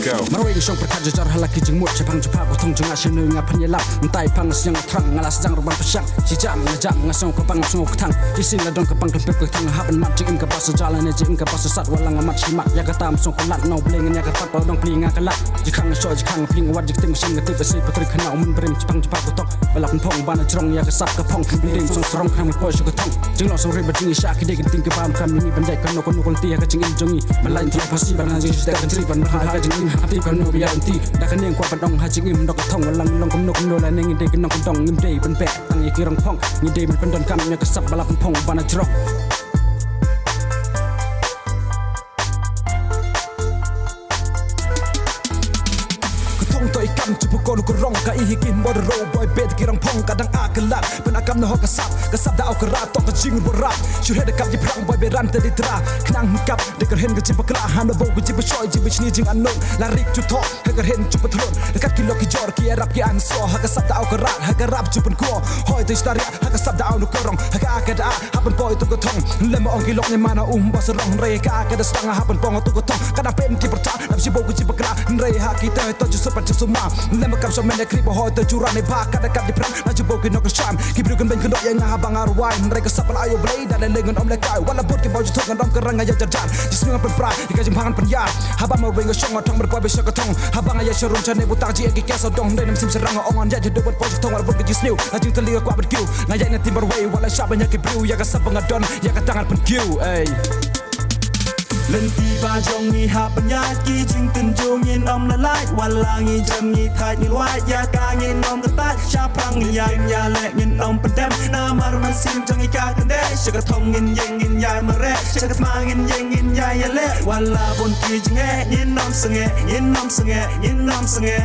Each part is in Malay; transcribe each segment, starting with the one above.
go. Maroing song perkaja jar halaki jing mut cepang cepa potong jeng asil nu ngapan yelap mentai pang siang terang ngalas jang ruban pesyang si jam ngajam ngasong kepang ngasong ketang isin ladon kepang kepek ketang haban mat jing im ke basa jalan jing ke basa sat walang amat simat ya kata song kelat no blengen ya kata podong plinga kelat jikang so jikang pling wat jik ting sing ngetip besi putri kenau mun berim cepang cepa potong balap pong bana jrong ya kesap kepong bling song serong kang po shu ketong jing lo so riba jing isya ki deg ting ke bam kam ni bandai kan no kon ti ya jing im jongi malain ti pasi bana jing sta kan tri ban ha ka jing ati kan no biar ti da kan ning kwa padong ha jing im dok thong walang long kom nok no la ning deg nong dong im dei ben pe tang ye ki rong phong ni dei men pendon kam ya kesap balap pong bana jrong cupu kolu kurong ka ihikin bod ro boy bed kirang pong kadang akalat penakam no kasap kasap da akarat to kajing borat syur hede kap jiprang boy beran tadi tra knang kap deker hen gajib kra han bo gajib shoy jib chni jing anno larik chu tho heger hen chu patlon dekat kilo ki jor ki rap ki an so ha kasap da akarat ha garap chu pen ko hoy de staria ha kasap da au no kurong ha ka kada hapen boy to ko thong lemo ong kilok ni mana bos rong re ka kada stanga hapen pong to ko thong kada pen ki perta lam si bo gajib kra re ha ki ta to chu super chu suma lembak kam sama nekri bohoi tercurah ni bakar dekat di perang laju bogi nok syam kibrukan ben kendok yang abang arwai mereka sapal ayo blay dan lengan om lekai walaupun ki baju thok ngom kerang aja jajan jisnga penpra ika jimpangan penyar habang mau ring song thong berpoy besok ketong habang aja syurun chane butang ji ki keso dong dan sim serang ongan jadi dobot pojok thong walaupun ki jisniu laju telinga ku abad kiu ngajak nanti berway wala syab banyak ki bru ya ka sabang adon ya ka tangan pen kiu lần đi ba trong nghi hạ bận nhát kí chính từng chung nhìn ông là lại wala nghi châm nghi thay nghi loài ya ca nhìn ông cái tai cha prang nghi ya lệ nhìn ông bận đem na mar man sim trong nghi ca cần đế sẽ có thông nhìn ya mà rẽ sẽ có ma nhìn ya lệ wala bon kí chính nghe nhìn ông sưng nghe nhìn ông sưng nghe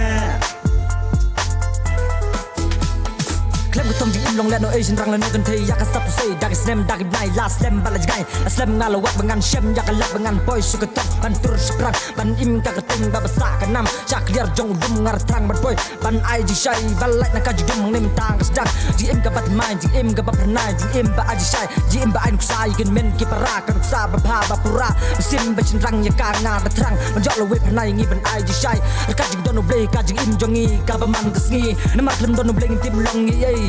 Klem ketong jing im long let no Asian rang la no kan thei ya ka sap sei dak slam dak nai la slam bala jgai slam ngala wat bengan shem ya ka lap bengan boy su ka tok ban tur sprang ban im ka ketong ba basa ka nam chak liar jong dum ngar trang ban boy ban ai ji shai bal like na ka ji dum nim tang ka sdak ji im ka bat mai ji im ka ba pernai ji im ba ai shai ji im ba ai nuk sai gen men ki para ka nuk sa ba pha ba pura sim ba chin rang ya ka nga da trang ban jok lo we pernai ngi ban ai ji shai ka ji don no blay ka ji im jong ngi ka ba man ka sngi na mak lem don no blay ngi tim long ngi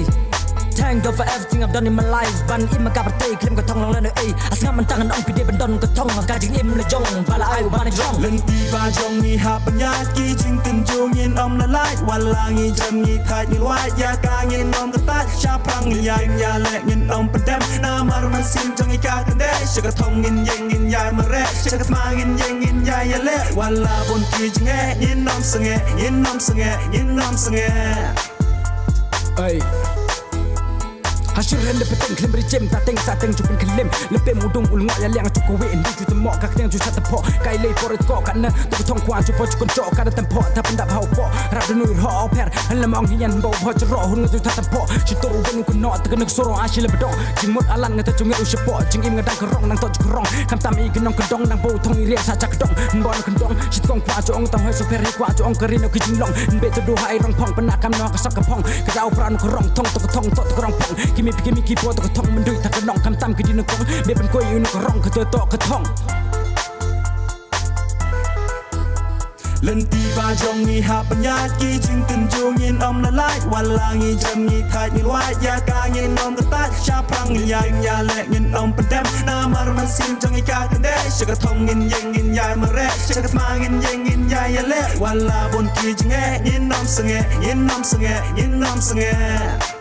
Thank God for everything I've done in my life. Ban im ka partay klem ka thong lang la ai asngam man tangan ong pide ban don ka thong ka jing im la jong bala ai ban jong lần đi ba trong nghi hạ bận nhát kí chính từng chung nhìn ông là lại wala nghi châm nghi thay nghi loài ya ca nhìn ông cái tai cha prang nghi ya lệ nhìn ông bận đem na mar man sim trong nghi ca cần đế sẽ có thông nhìn ya mà rẽ sẽ có ma nhìn ya lệ wala bon kí chính nghe nhìn ông sưng nghe Hasil rende peteng klem beri jem tateng sateng cupin klem lepe mudung ul ngok ya liang cukup we ndi ju temok ka keteng ju sat tepo kai lei poret ko kana tu thong kwa ju po chukon chok ka tempo ta pendap hau po rap nu ho per lemong hian bo ho jro hun ju sat tepo chi toru wen ku no ta nek soro asil bedo jing mut alan ngata ju ngeru sepo jing im ngadang kerong nang to ju kerong kam tam i genong kendong nang bo thong i rian sa chak dong bon kendong chi tong kwa ju ong tam hai so per kwa ju ong kerin ki jing long be tu du hai rong phong penakam no ka sak ka phong ka dau pran kerong thong to kerong phong mi pikir mi kipo to thong mendui ta kenong kam tam ki din ko be pen ko yu no rong ka to ka thong lần đi ba trong nghi hạ bận nhát kí chính từng chung nhìn ông là lại wala nghi châm nghi thay nghi loài ya ca nhìn ông cái tai cha prang nghi ya lệ nhìn ông bận đem na mar man sim trong nghi ca cần đế sẽ có thông nhìn ya mà rẽ sẽ có ma nhìn ya lệ wala bon kí chính nghe nhìn ông sưng nghe